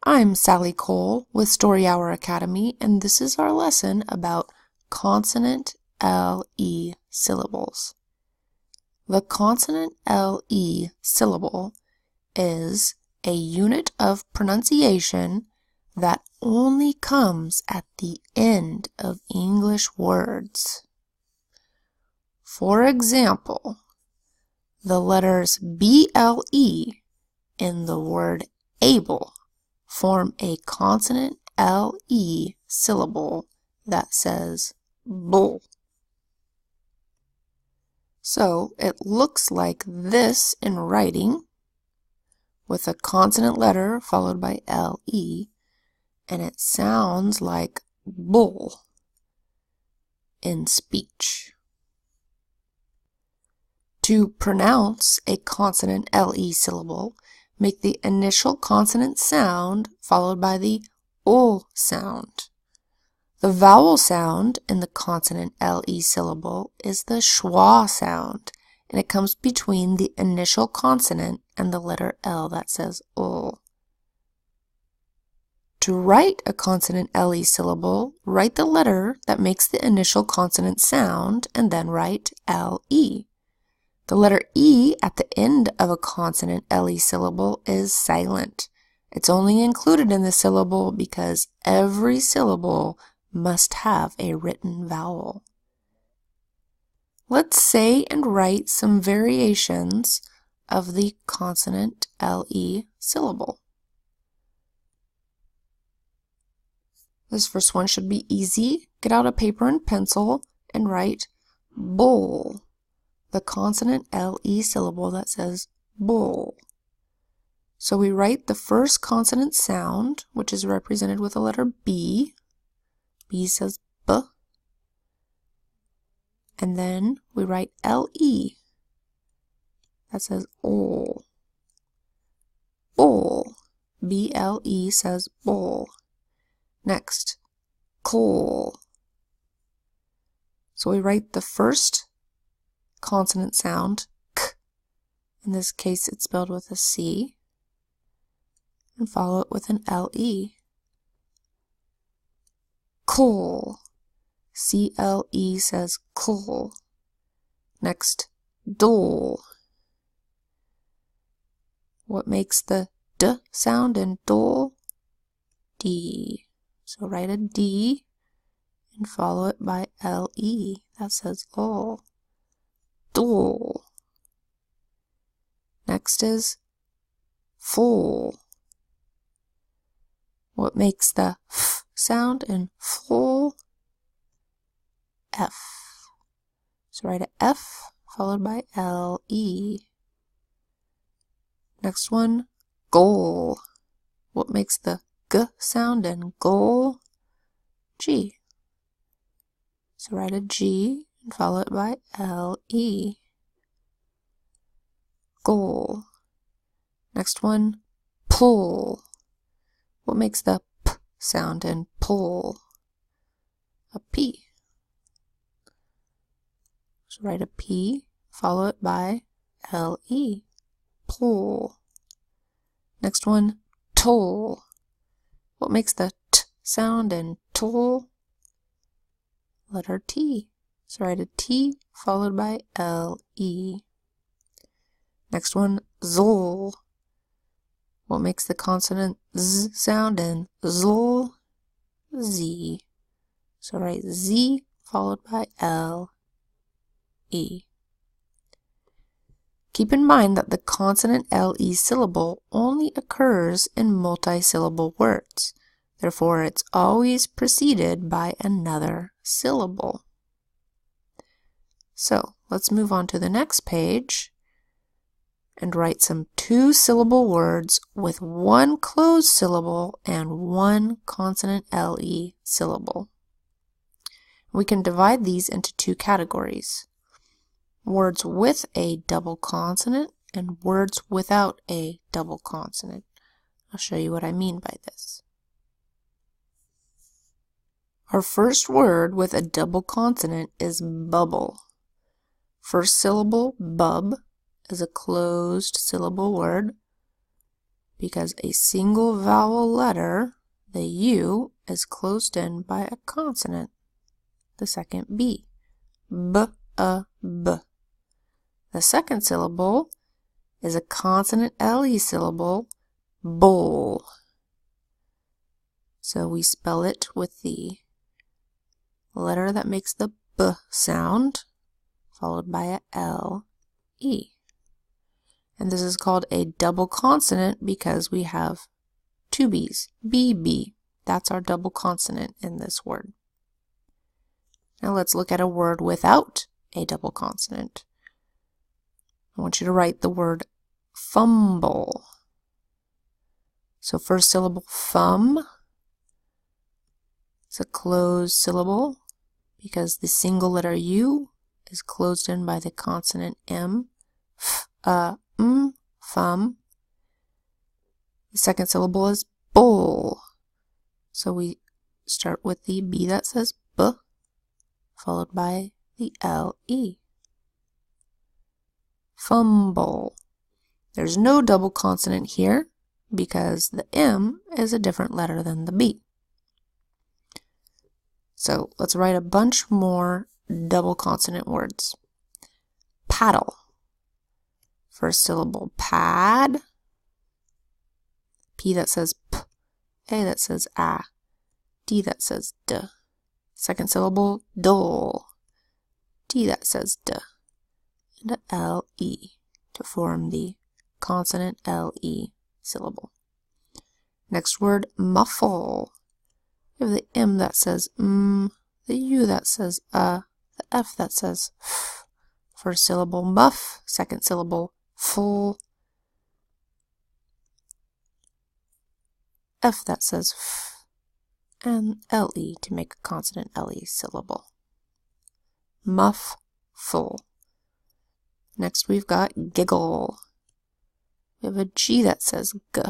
I'm Sally Cole with Story Hour Academy, and this is our lesson about consonant LE syllables. The consonant LE syllable is a unit of pronunciation that only comes at the end of English words. For example, the letters BLE in the word able form a consonant LE syllable that says bull. So it looks like this in writing, with a consonant letter followed by LE, and it sounds like bull in speech. To pronounce a consonant LE syllable, make the initial consonant sound followed by the O sound. The vowel sound in the consonant LE syllable is the schwa sound, and it comes between the initial consonant and the letter L that says O. To write a consonant LE syllable, write the letter that makes the initial consonant sound and then write LE. The letter E at the end of a consonant LE syllable is silent. It's only included in the syllable because every syllable must have a written vowel. Let's say and write some variations of the consonant LE syllable. This first one should be easy. Get out a paper and pencil and write bowl, the consonant LE syllable that says bull. So we write the first consonant sound, which is represented with the letter B. B says B. And then we write LE. That says ol. Bowl. BLE says bowl. Next, coal. So we write the first consonant sound, K. In this case, it's spelled with a C. And follow it with an LE. Coal. CLE says coal. Next, dole. What makes the D sound in dole? D. So write a D and follow it by LE. That says lol. Dole. Next is full. What makes the F sound in full? F. So write a F followed by LE. Next one, goal. What makes the G sound in goal? G. So write a G and follow it by LE. Goal. Next one, pull. What makes the P sound in pull? A P. So write a P, follow it by LE. Pull. Next one, toll. What makes the T sound in toll? Letter T. So write a T followed by LE. Next one, zol. What makes the consonant Z sound in zol? Z. So write Z followed by LE. Keep in mind that the consonant LE syllable only occurs in multi-syllable words. Therefore, it's always preceded by another syllable. So, let's move on to the next page and write some two-syllable words with one closed syllable and one consonant LE syllable. We can divide these into two categories: words with a double consonant and words without a double consonant. I'll show you what I mean by this. Our first word with a double consonant is bubble. First syllable, bub, is a closed syllable word. because a single vowel letter, the U, is closed in by a consonant, the second B. B, B. The second syllable is a consonant LE syllable, bowl. So we spell it with the letter that makes the B sound, followed by a LE. And this is called a double consonant because we have two B's. BB. That's our double consonant in this word. Now let's look at a word without a double consonant. I want you to write the word fumble. So first syllable, fum. It's a closed syllable because the single letter U is closed in by the consonant M. Fum. The second syllable is bowl. So we start with the B that says B, followed by the LE. Fumble. There's no double consonant here because the M is a different letter than the B. So let's write a bunch more double consonant words. Paddle. First syllable, pad. P that says P. A that says A. D that says D. Second syllable, dull. D that says D. And a LE to form the consonant LE syllable. Next word, muffle. We have the M that says the U that says the F that says F. First syllable, muff. Second syllable, full. F that says F. And LE to make a consonant LE syllable. Muff, full. Next we've got giggle. We have a G that says G,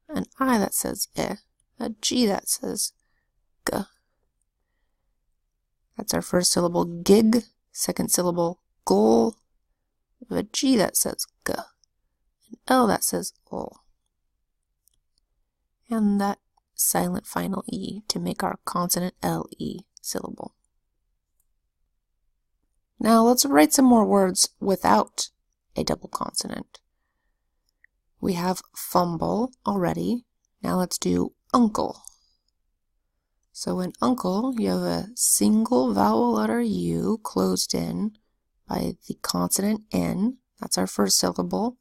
an I that says I, a G that says G. That's our first syllable, gig. Second syllable, gul. We have a G that says G, an L that says ul. And that silent final E to make our consonant LE syllable. Now let's write some more words without a double consonant. We have fumble already. Now let's do uncle. So in uncle, you have a single vowel letter U closed in by the consonant N. That's our first syllable.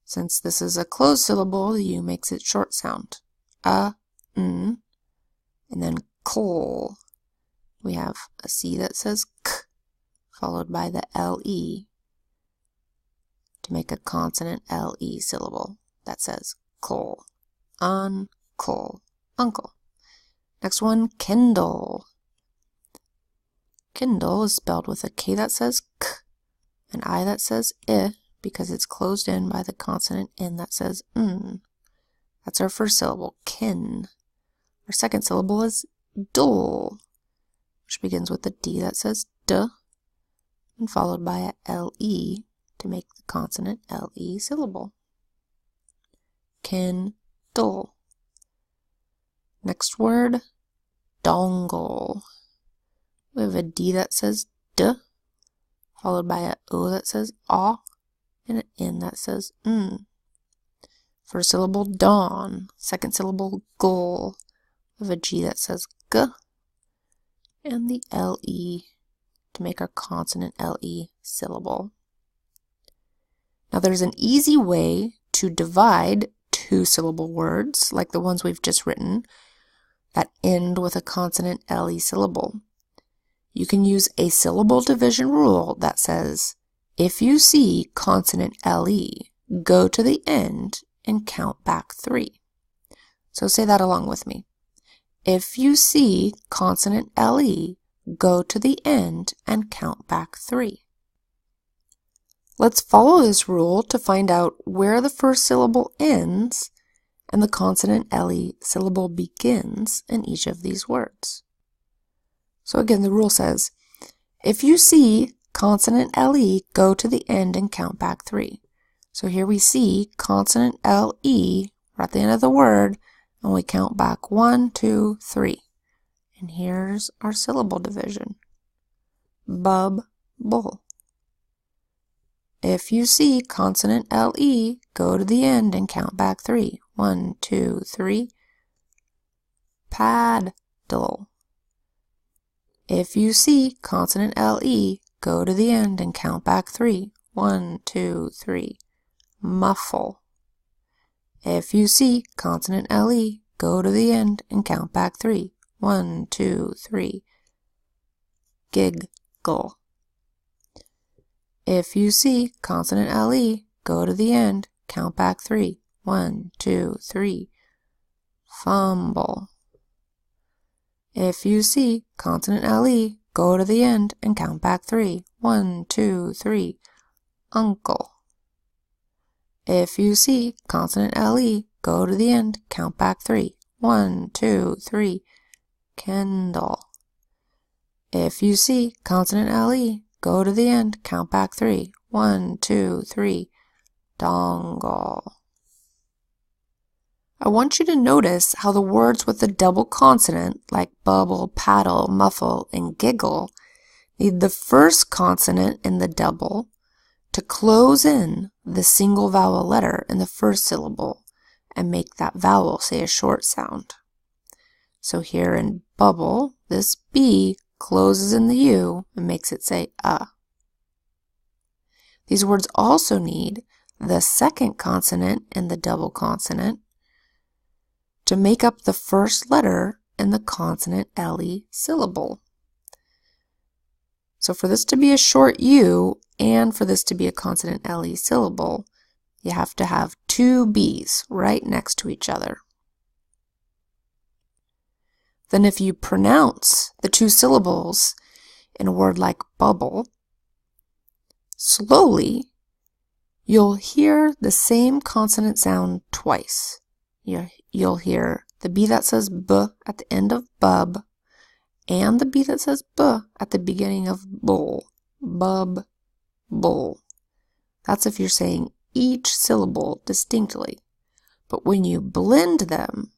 Since this is a closed syllable, the U makes it short sound. N, and then coal. We have a C that says K, followed by the LE to make a consonant LE syllable that says coal. Uncoal. Uncle. Next one, Kindle. Kindle is spelled with a K that says K, an I that says I, because it's closed in by the consonant N that says N. That's our first syllable, kin. Our second syllable is dull, which begins with a D that says D, and followed by a LE to make the consonant LE syllable. Kin, dull. Next word, dongle. We have a D that says D, followed by a O that says aw, and an N that says n. First syllable, dawn. Second syllable, goal. We have a G that says G, and the LE to make our consonant LE syllable. Now there's an easy way to divide two-syllable words, like the ones we've just written, that end with a consonant LE syllable. You can use a syllable division rule that says, if you see consonant LE, go to the end and count back 3. So say that along with me. If you see consonant LE, go to the end and count back 3. Let's follow this rule to find out where the first syllable ends and the consonant LE syllable begins in each of these words. So again, the rule says, if you see consonant LE, go to the end and count back 3. So here we see consonant LE, we're at the end of the word, and we count back 1, 2, 3. And here's our syllable division. Bub, bull. If you see consonant LE, go to the end and count back 3. 1, 2, 3. Paddle. If you see consonant LE, go to the end and count back 3. 1, 2, 3. Muffle. If you see consonant LE, go to the end and count back 3. 1, 2, 3. Giggle. If you see consonant LE, go to the end, count back 3. 1, 2, 3. Fumble. If you see consonant LE, go to the end and count back 3. 1, 2, 3. Uncle. If you see consonant LE, go to the end, count back 3. 1, 2, 3. Kindle. If you see consonant LE, go to the end, count back 3. 1, 2, 3. Dongle. I want you to notice how the words with the double consonant, like bubble, paddle, muffle, and giggle, need the first consonant in the double to close in the single vowel letter in the first syllable and make that vowel say a short sound. So here in bubble, this B closes in the U and makes it say These words also need the second consonant in the double consonant to make up the first letter in the consonant LE syllable. So for this to be a short U and for this to be a consonant LE syllable, you have to have two B's right next to each other. Then if you pronounce the two syllables in a word like bubble, slowly, you'll hear the same consonant sound twice. You'll hear the B that says B at the end of bub and the B that says B at the beginning of bull. Bub, bull. That's if you're saying each syllable distinctly. But when you blend them,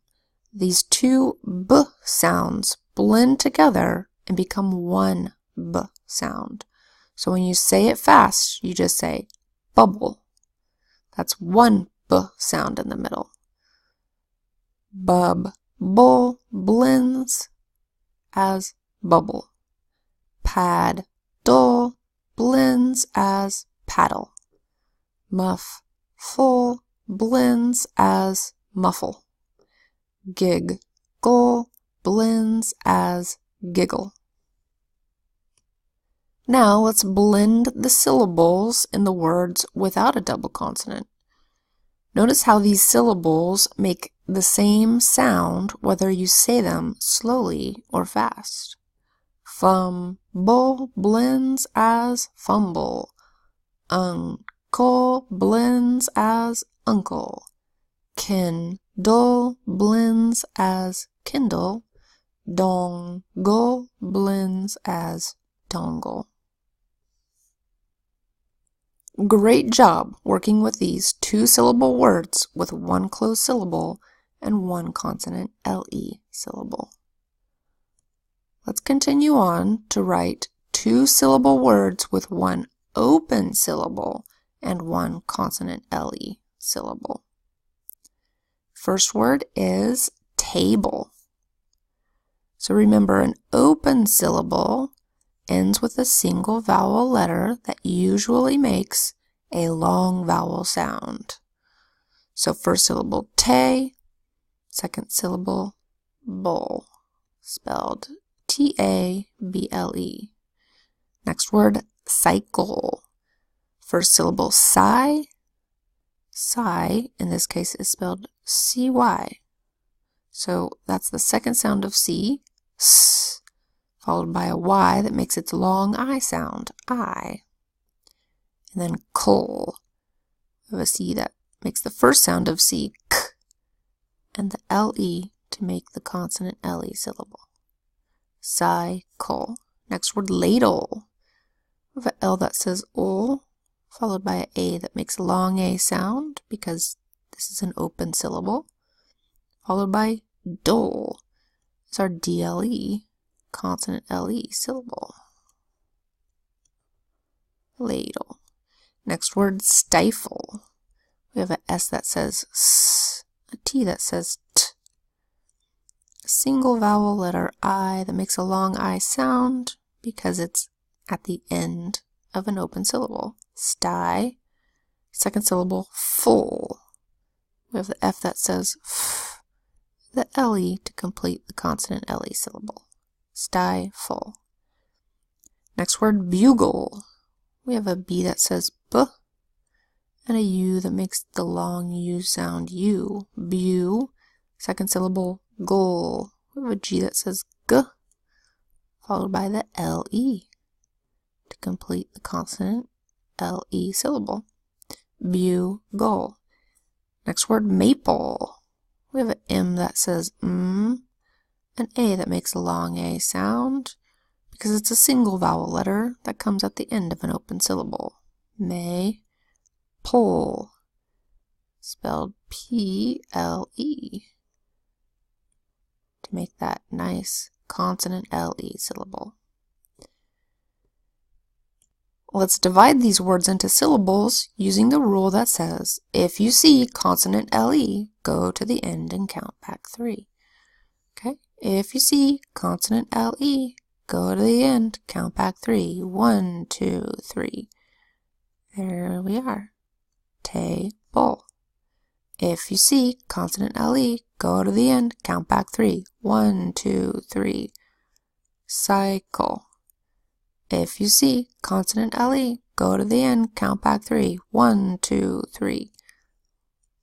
these two B sounds blend together and become one B sound. So when you say it fast, you just say bubble. That's one B sound in the middle. Bub, bull blends as bubble. Pad, dull blends as paddle. Muff, full blends as muffle. Giggle blends as giggle. Now let's blend the syllables in the words without a double consonant. Notice how these syllables make the same sound whether you say them slowly or fast. Fumble blends as fumble. Uncle blends as uncle. Kindle blends as kindle. Dongle blends as dongle. Great job working with these two-syllable words with one closed syllable and one consonant LE syllable. Let's continue on to write two-syllable words with one open syllable and one consonant LE syllable. First word is table. So remember, an open syllable ends with a single vowel letter that usually makes a long vowel sound. So first syllable te, second syllable bowl, spelled T-A-B-L-E. Next word, cycle. First syllable sigh. Sigh, in this case, is spelled C-Y. So that's the second sound of C, S, followed by a Y that makes its long I sound, I. And then coal. We have a C that makes the first sound of C, K, and the L-E to make the consonant L-E syllable. Cycle. Next word, ladle. We have an L that says ul, followed by an A that makes a long A sound because this is an open syllable, followed by dull. It's our DLE, consonant LE syllable. Ladle. Next word, stifle. We have an S that says S, a T that says T. A single vowel letter I that makes a long I sound because it's at the end of an open syllable. Sty. Second syllable, full. We have the F that says F, the LE to complete the consonant LE syllable. Stifle. Next word, bugle. We have a B that says B and a U that makes the long U sound U. Bu. Second syllable, gull. We have a G that says G, followed by the LE to complete the consonant LE syllable. Bugle. Next word, maple. We have an M that says an A that makes a long A sound because it's a single vowel letter that comes at the end of an open syllable. May, pole, spelled P-L-E, to make that nice consonant L-E syllable. Let's divide these words into syllables using the rule that says, if you see consonant LE, go to the end and count back 3. Okay? If you see consonant LE, go to the end, count back 3. 1, 2, 3. There we are. Table. If you see consonant LE, go to the end, count back 3. 1, 2, 3. Cycle. If you see consonant LE, go to the end, count back 3. 1, 2, 3.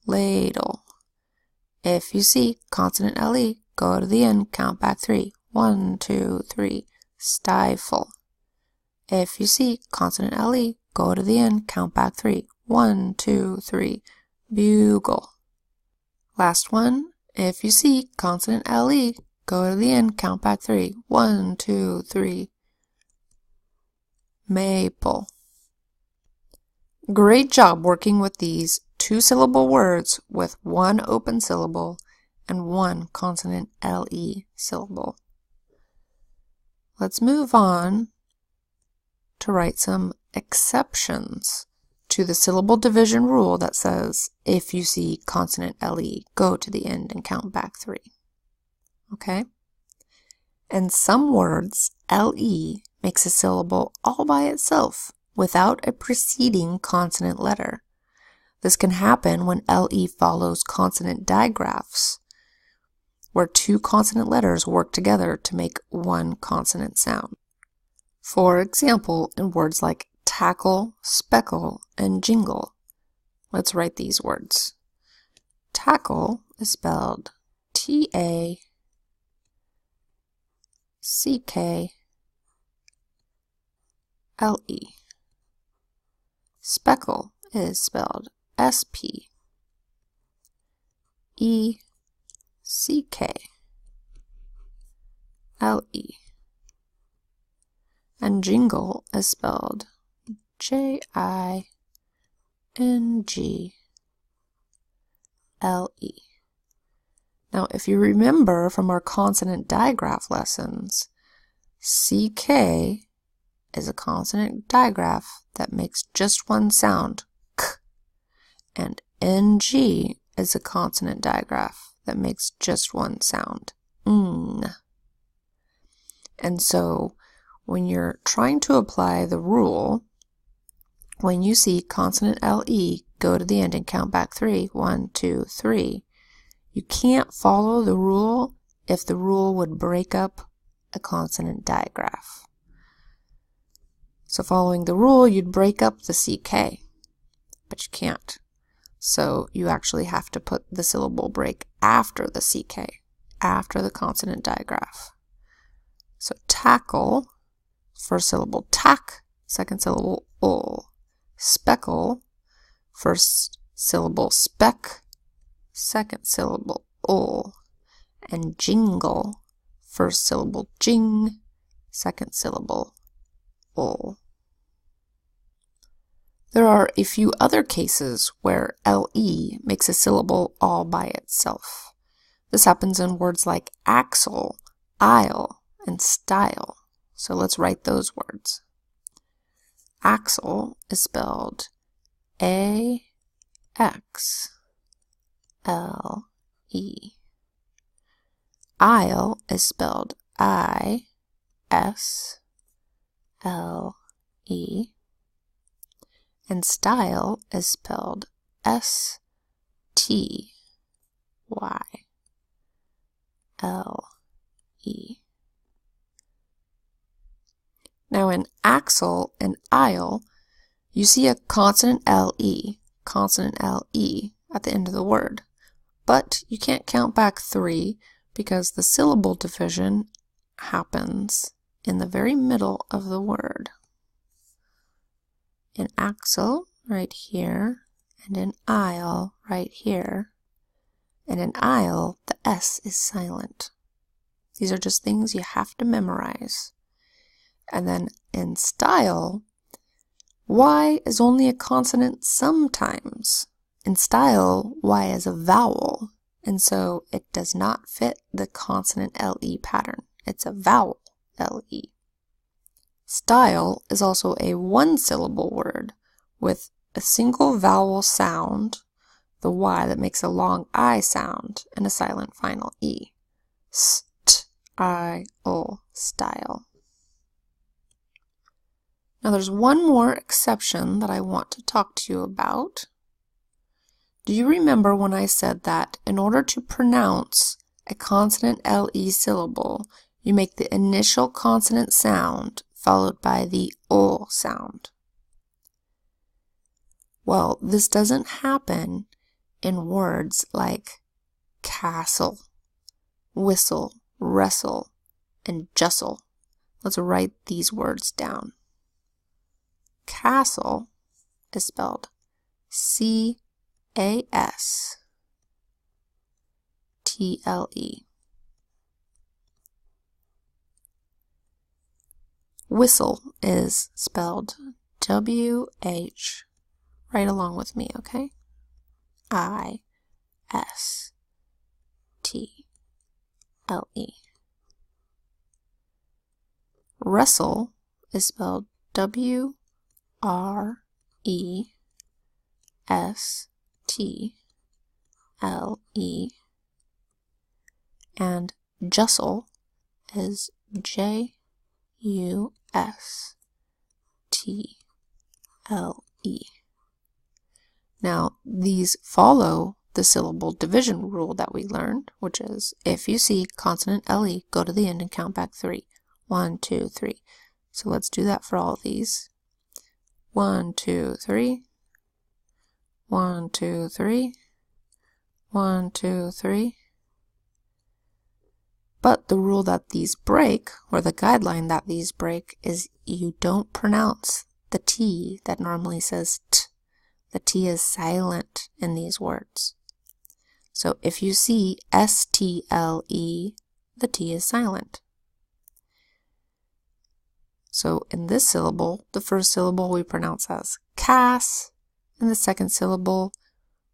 Ladle. If you see consonant LE, go to the end, count back 3. 1, 2, 3. Stifle. If you see consonant LE, go to the end, count back 3. 1, 2, 3. Bugle. Last one. If you see consonant LE, go to the end, count back 3. 1, 2, 3. Maple. Great job working with these 2-syllable words with 1 open syllable and 1 consonant LE syllable. Let's move on to write some exceptions to the syllable division rule that says, if you see consonant LE, go to the end and count back 3. Okay? In some words, LE makes a syllable all by itself without a preceding consonant letter. This can happen when LE follows consonant digraphs, where 2 consonant letters work together to make 1 consonant sound. For example, in words like tackle, speckle, and jingle. Let's write these words. Tackle is spelled T-A-C-K-L-E. Speckle is spelled S-P-E-C-K-L-E. And jingle is spelled J-I-N-G-L-E. Now, if you remember from our consonant digraph lessons, CK is a consonant digraph that makes just one sound, K, and NG is a consonant digraph that makes just one sound, N. And so, when you're trying to apply the rule, when you see consonant LE, go to the end and count back 3. 1, 2, 3. You can't follow the rule if the rule would break up a consonant digraph. So following the rule, you'd break up the CK, but you can't. So you actually have to put the syllable break after the CK, after the consonant digraph. So tackle, first syllable tack, second syllable ul. Speckle, first syllable speck, second syllable ul. And jingle, first syllable jing, second syllable ul. There are a few other cases where LE makes a syllable all by itself. This happens in words like axle, aisle, and style. So let's write those words. Axle is spelled A-X-L-E. Aisle is spelled I-S-L-E. And style is spelled S-T-Y-L-E. Now in axle and aisle, you see a consonant LE at the end of the word. But you can't count back 3 because the syllable division happens in the very middle of the word. In axle, right here, and in aisle, right here. And in aisle, the S is silent. These are just things you have to memorize. And then in style, Y is only a consonant sometimes. In style, Y is a vowel, and so it does not fit the consonant LE pattern. It's a vowel LE. Style is also a one-syllable word with a single vowel sound, the Y that makes a long I sound, and a silent final E. S-T-I-L, style. Now there's one more exception that I want to talk to you about. Do you remember when I said that in order to pronounce a consonant LE syllable, you make the initial consonant sound followed by the O sound? Well, this doesn't happen in words like castle, whistle, wrestle, and justle. Let's write these words down. Castle is spelled C-A-S-T-L-E. Whistle is spelled W-H. Right along with me, okay? I-S-T-L-E. Wrestle is spelled W-R-E-S-T-L-E. And justle is J-U-S-T-L-E. Now, these follow the syllable division rule that we learned, which is if you see consonant LE, go to the end and count back 3. 1, 2, 3. So let's do that for all of these. 1, 2, 3. 1, 2, 3. 1, 2, 3. But the rule that these break, or the guideline that these break, is you don't pronounce the T that normally says T. The T is silent in these words. So if you see S-T-L-E, the T is silent. So in this syllable, the first syllable we pronounce as cas, and the second syllable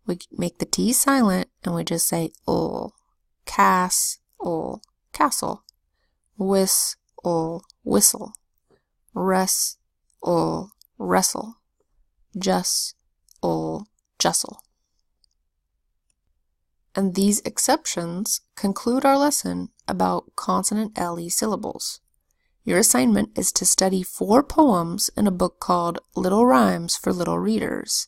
we make the T silent and we just say ul. Cas, ul, castle. Whis, ul, whistle. Res, ul, wrestle. Jus, ul, justle. And these exceptions conclude our lesson about consonant LE syllables. Your assignment is to study 4 poems in a book called Little Rhymes for Little Readers.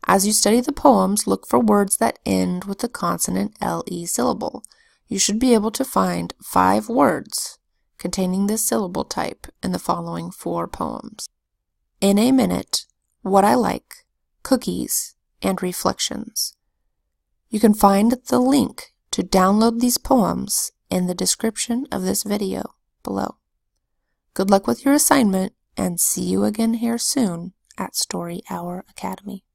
As you study the poems, look for words that end with the consonant LE syllable. You should be able to find 5 words containing this syllable type in the following 4 poems. In a Minute, What I Like, Cookies, and Reflections. You can find the link to download these poems in the description of this video below. Good luck with your assignment, and see you again here soon at Story Hour Academy.